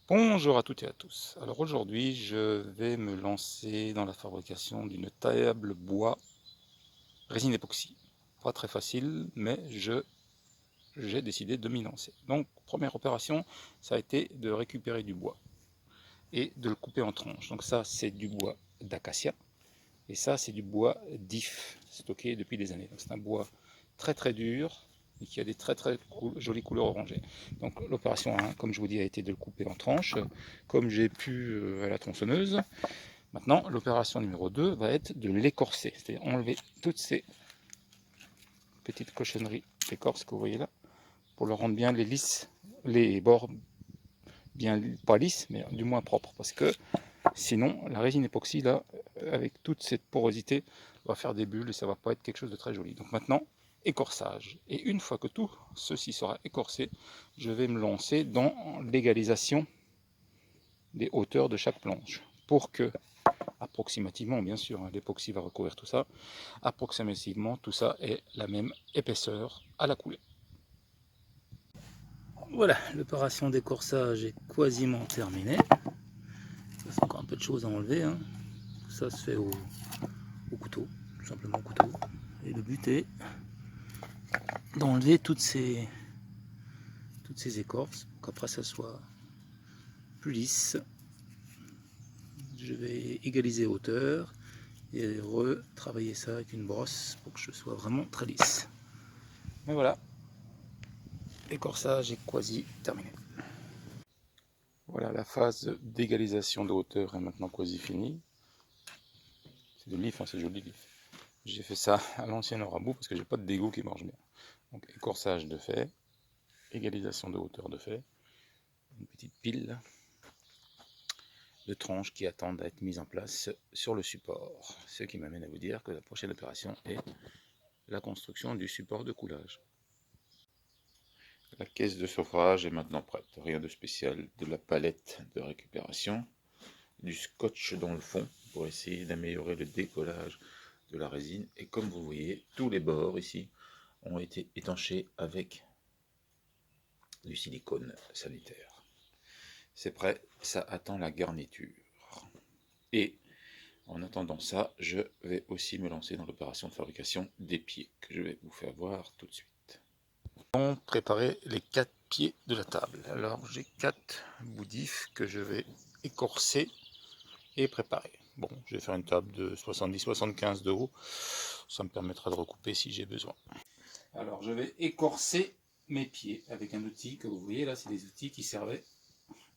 Bonjour à toutes et à tous. Alors aujourd'hui, je vais me lancer dans la fabrication d'une table bois résine époxy. Pas très facile, mais j'ai décidé de m'y lancer. Donc, première opération, ça a été de récupérer du bois et de le couper en tranches. Donc ça, c'est du bois d'acacia et ça, c'est du bois d'if, stocké depuis des années. Donc c'est un bois très très dur et qui a des très très jolies couleurs orangées. Donc l'opération 1, comme je vous dis, a été de le couper en tranches, comme j'ai pu à la tronçonneuse. Maintenant, l'opération numéro 2 va être de l'écorcer, c'est-à-dire enlever toutes ces petites cochonneries d'écorce que vous voyez là, pour le rendre bien les bords bien, pas lisses, mais du moins propres, parce que sinon, la résine époxy, là, avec toute cette porosité, va faire des bulles et ça va pas être quelque chose de très joli. Donc maintenant, écorçage. Et une fois que tout ceci sera écorcé, je vais me lancer dans l'égalisation des hauteurs de chaque planche. Pour que, approximativement, bien sûr, hein, l'époxy va recouvrir tout ça, approximativement, tout ça ait la même épaisseur à la coulée. Voilà, l'opération d'écorçage est quasiment terminée. Il reste encore un peu de choses à enlever, hein. Ça se fait au couteau, tout simplement au couteau. Et le but est d'enlever toutes ces écorces, pour qu'après ça soit plus lisse. Je vais égaliser hauteur et retravailler ça avec une brosse pour que je sois vraiment très lisse. Mais voilà, l'écorçage est quasi terminé. Voilà, la phase d'égalisation de hauteur est maintenant quasi finie. C'est de l'if, hein, c'est joli l'if. J'ai fait ça à l'ancienne au rabou parce que j'ai pas de dégoût qui marche bien. Donc écorçage de fait, égalisation de hauteur de fait, une petite pile de tranches qui attendent à être mises en place sur le support. Ce qui m'amène à vous dire que la prochaine opération est la construction du support de coulage. La caisse de chauffage est maintenant prête. Rien de spécial, de la palette de récupération, du scotch dans le fond pour essayer d'améliorer le décollage de la résine. Et comme vous voyez, tous les bords ici ont été étanchés avec du silicone sanitaire. C'est prêt, ça attend la garniture. Et en attendant ça, je vais aussi me lancer dans l'opération de fabrication des pieds que je vais vous faire voir tout de suite. On préparer les 4 pieds de la table. Alors j'ai 4 bouts d'if que je vais écorcer et préparer. Bon, je vais faire une table de 70-75 de haut. Ça me permettra de recouper si j'ai besoin. Alors je vais écorcer mes pieds avec un outil que vous voyez là, c'est des outils qui servaient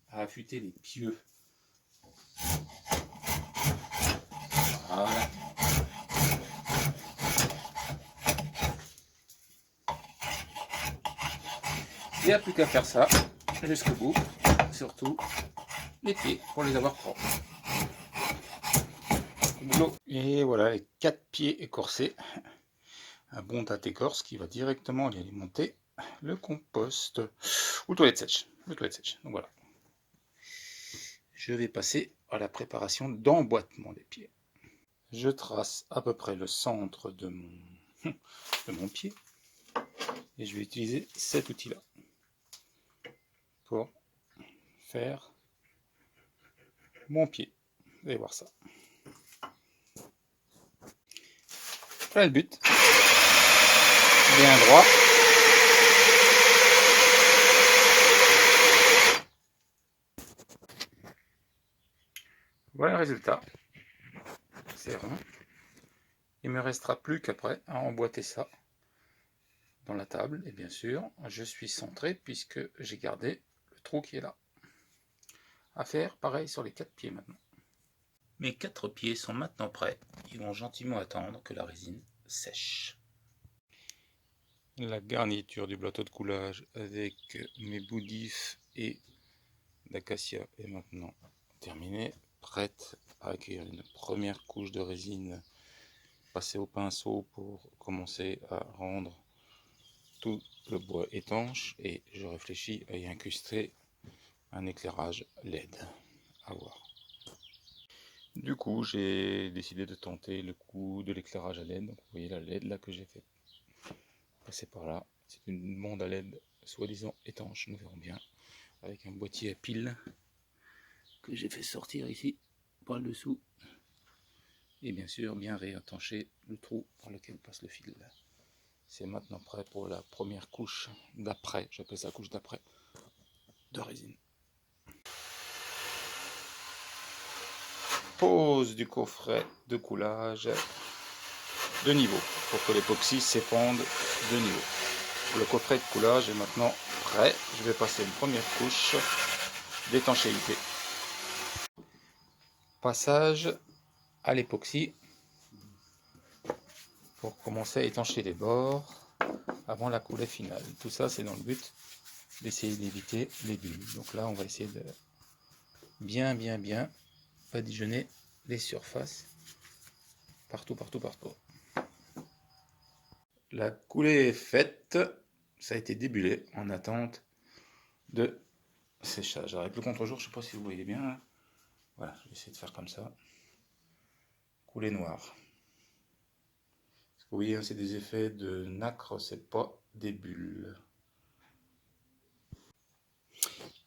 à affûter les pieux. Voilà. Il n'y a plus qu'à faire ça jusqu'au bout, surtout les pieds pour les avoir propres. Et voilà les 4 pieds écorcés. Un bon tas d'écorce qui va directement aller alimenter le compost ou toilette sèche. Le toilette sèche. Donc voilà. Je vais passer à la préparation d'emboîtement des pieds. Je trace à peu près le centre de mon pied et je vais utiliser cet outil-là pour faire mon pied. Vous allez voir ça. Voilà le but. Bien droit. Voilà le résultat. C'est rond. Il ne me restera plus qu'après à emboîter ça dans la table. Et bien sûr, je suis centré puisque j'ai gardé le trou qui est là. À faire pareil sur les 4 pieds maintenant. Mes 4 pieds sont maintenant prêts. Ils vont gentiment attendre que la résine sèche. La garniture du plateau de coulage avec mes bouts d'if et d'acacia est maintenant terminée, prête à accueillir une première couche de résine, passer au pinceau pour commencer à rendre tout le bois étanche, et je réfléchis à y incruster un éclairage LED. À voir. Du coup, j'ai décidé de tenter le coup de l'éclairage à LED. Donc, vous voyez la LED là que j'ai fait passer par là. C'est une bande à LED soi-disant étanche, nous verrons bien, avec un boîtier à piles que j'ai fait sortir ici par le dessous. Et bien sûr, bien réattacher le trou par lequel passe le fil. C'est maintenant prêt pour la première couche d'après, j'appelle ça couche d'après, de résine. Pose du coffret de coulage de niveau pour que l'époxy s'épande de niveau. Le coffret de coulage est maintenant prêt. Je vais passer une première couche d'étanchéité. Passage à l'époxy pour commencer à étancher les bords avant la coulée finale. Tout ça, c'est dans le but d'essayer d'éviter les bulles. Donc là, on va essayer de bien badigeonner les surfaces partout. La coulée est faite, ça a été débulé en attente de séchage. Alors avec le contre-jour, je ne sais pas si vous voyez bien, là. Voilà, je vais essayer de faire comme ça. Coulée noire. Vous voyez, c'est des effets de nacre, c'est pas des bulles.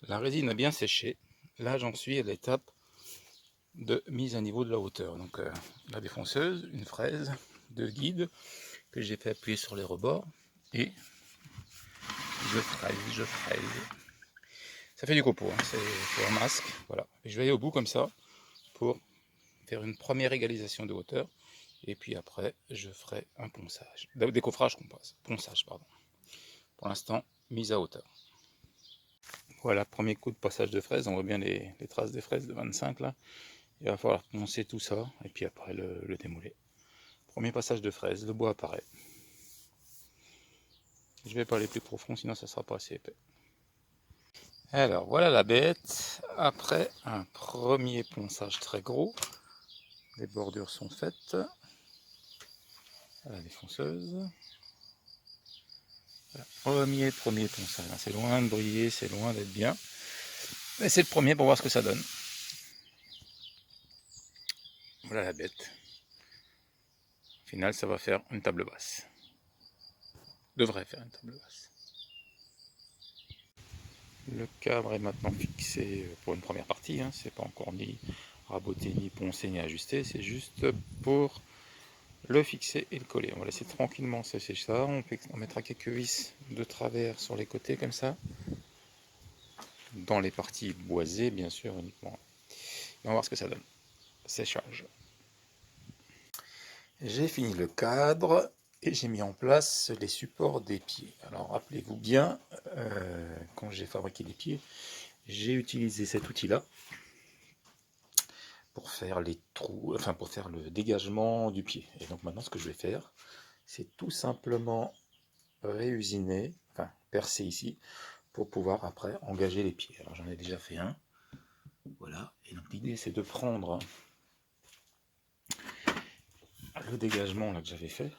La résine a bien séché. Là, j'en suis à l'étape de mise à niveau de la hauteur. Donc, la défonceuse, une fraise de guide que j'ai fait appuyer sur les rebords et je fraise. Ça fait du copeau, hein, c'est pour un masque. Voilà. Et je vais aller au bout comme ça pour faire une première égalisation de hauteur. Et puis après, je ferai un ponçage. Décoffrage qu'on passe. Ponçage, pardon. Pour l'instant, mise à hauteur. Voilà, premier coup de passage de fraise. On voit bien les traces des fraises de 25 là. Il va falloir poncer tout ça et puis après le démouler. Premier passage de fraise, le bois apparaît. Je ne vais pas aller plus profond, sinon ça ne sera pas assez épais. Alors voilà la bête. Après un premier ponçage très gros, les bordures sont faites. À la défonceuse. Voilà. Premier ponçage. C'est loin de briller, c'est loin d'être bien. Mais c'est le premier pour voir ce que ça donne. Voilà la bête. Au final, ça va faire une table basse. Devrait faire une table basse. Le cadre est maintenant fixé pour une première partie. Hein. C'est pas encore ni raboté, ni poncé, ni ajusté. C'est juste pour le fixer et le coller. On va laisser tranquillement sécher ça. On mettra quelques vis de travers sur les côtés comme ça. Dans les parties boisées, bien sûr, uniquement. Et on va voir ce que ça donne. Séchage. J'ai fini le cadre et j'ai mis en place les supports des pieds. Alors rappelez-vous bien, quand j'ai fabriqué les pieds, j'ai utilisé cet outil-là pour faire les trous, enfin pour faire le dégagement du pied. Et donc maintenant ce que je vais faire, c'est tout simplement réusiner, enfin percer ici, pour pouvoir après engager les pieds. Alors j'en ai déjà fait un. Voilà, et donc l'idée c'est de prendre le dégagement là que j'avais fait.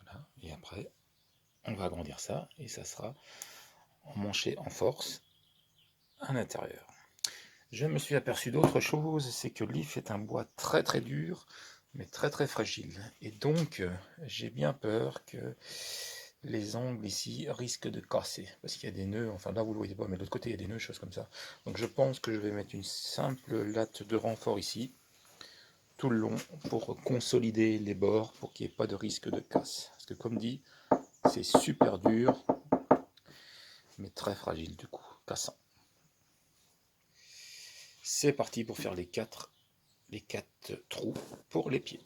Voilà, et après on va agrandir ça et ça sera emmanché en force à l'intérieur. Je me suis aperçu d'autre chose, c'est que l'if est un bois très dur, mais très fragile. Et donc j'ai bien peur que les angles ici risquent de casser, parce qu'il y a des nœuds, enfin là vous ne le voyez pas, mais de l'autre côté il y a des nœuds, choses comme ça. Donc je pense que je vais mettre une simple latte de renfort ici, tout le long, pour consolider les bords, pour qu'il n'y ait pas de risque de casse. Parce que comme dit, c'est super dur, mais très fragile du coup, cassant. C'est parti pour faire les quatre trous pour les pieds.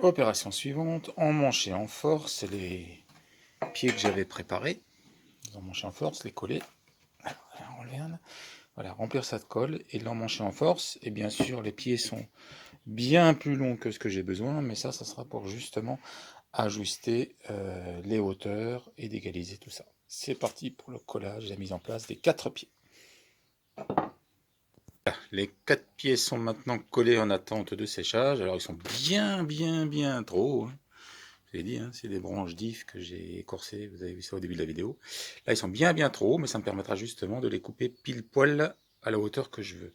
Opération suivante, emmancher en force les pieds que j'avais préparés. Emmancher en force, les coller. Voilà, remplir ça de colle et l'emmancher en force. Et bien sûr, les pieds sont bien plus longs que ce que j'ai besoin, mais ça sera pour justement ajuster les hauteurs et d'égaliser tout ça. C'est parti pour le collage et la mise en place des 4 pieds. Les 4 pieds sont maintenant collés en attente de séchage. Alors ils sont bien trop hauts. Je l'ai dit, hein, c'est des branches d'if que j'ai écorcées, vous avez vu ça au début de la vidéo. Là ils sont bien trop hauts, mais ça me permettra justement de les couper pile poil à la hauteur que je veux.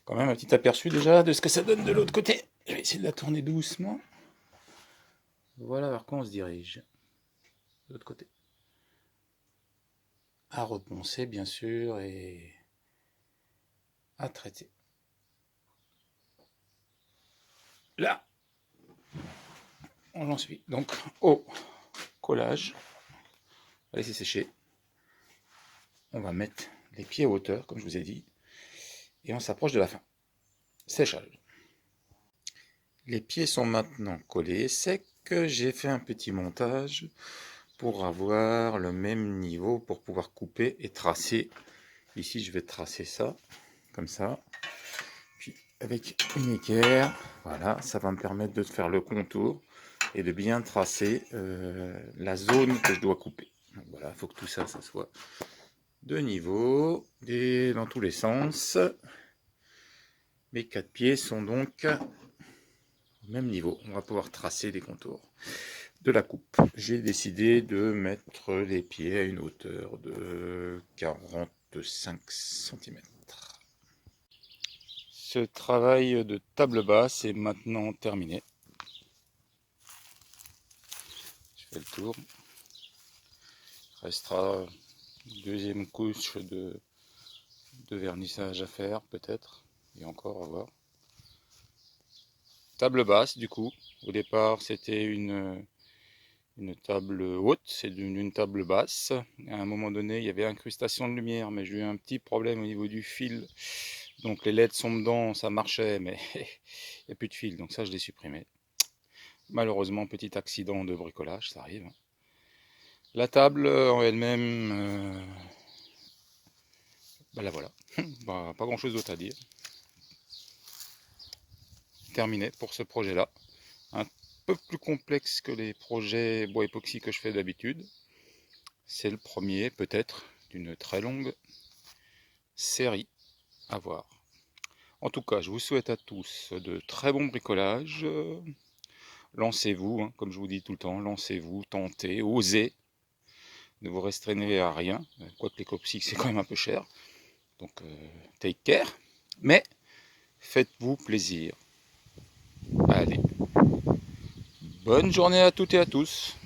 Quand même un petit aperçu déjà de ce que ça donne de l'autre côté. Je vais essayer de la tourner doucement. Voilà vers quoi on se dirige. De l'autre côté. À reponcer bien sûr et à traiter. Là, j'en suis donc au collage. On va laisser sécher. On va mettre les pieds à hauteur, comme je vous ai dit, et on s'approche de la fin. Séchage. Les pieds sont maintenant collés, secs. J'ai fait un petit montage pour avoir le même niveau, pour pouvoir couper et tracer. Ici, je vais tracer ça, comme ça. Puis avec une équerre, voilà, ça va me permettre de faire le contour et de bien tracer la zone que je dois couper. Donc voilà, il faut que tout ça, ça soit de niveau, et dans tous les sens. Mes 4 pieds sont donc au même niveau. On va pouvoir tracer des contours de la coupe. J'ai décidé de mettre les pieds à une hauteur de 45 cm. Ce travail de table basse est maintenant terminé. Je fais le tour. Il restera une deuxième couche de vernissage à faire peut-être, et encore à voir. Table basse du coup. Au départ c'était une table haute, c'est devenu une table basse. À un moment donné, il y avait incrustation de lumière, mais j'ai eu un petit problème au niveau du fil. Donc les LED sont dedans, ça marchait, mais il n'y a plus de fil, donc ça je l'ai supprimé. Malheureusement, petit accident de bricolage, ça arrive. La table en elle-même, la voilà. Pas grand chose d'autre à dire. Terminé pour ce projet-là. Un peu plus complexe que les projets bois époxy que je fais d'habitude. C'est le premier, peut-être, d'une très longue série à voir. En tout cas, je vous souhaite à tous de très bons bricolages. Lancez-vous, hein, comme je vous dis tout le temps, lancez-vous, tentez, osez. Ne vous restreignez à rien, quoique l'époxy c'est quand même un peu cher. Donc take care, mais faites-vous plaisir. Allez, bonne journée à toutes et à tous.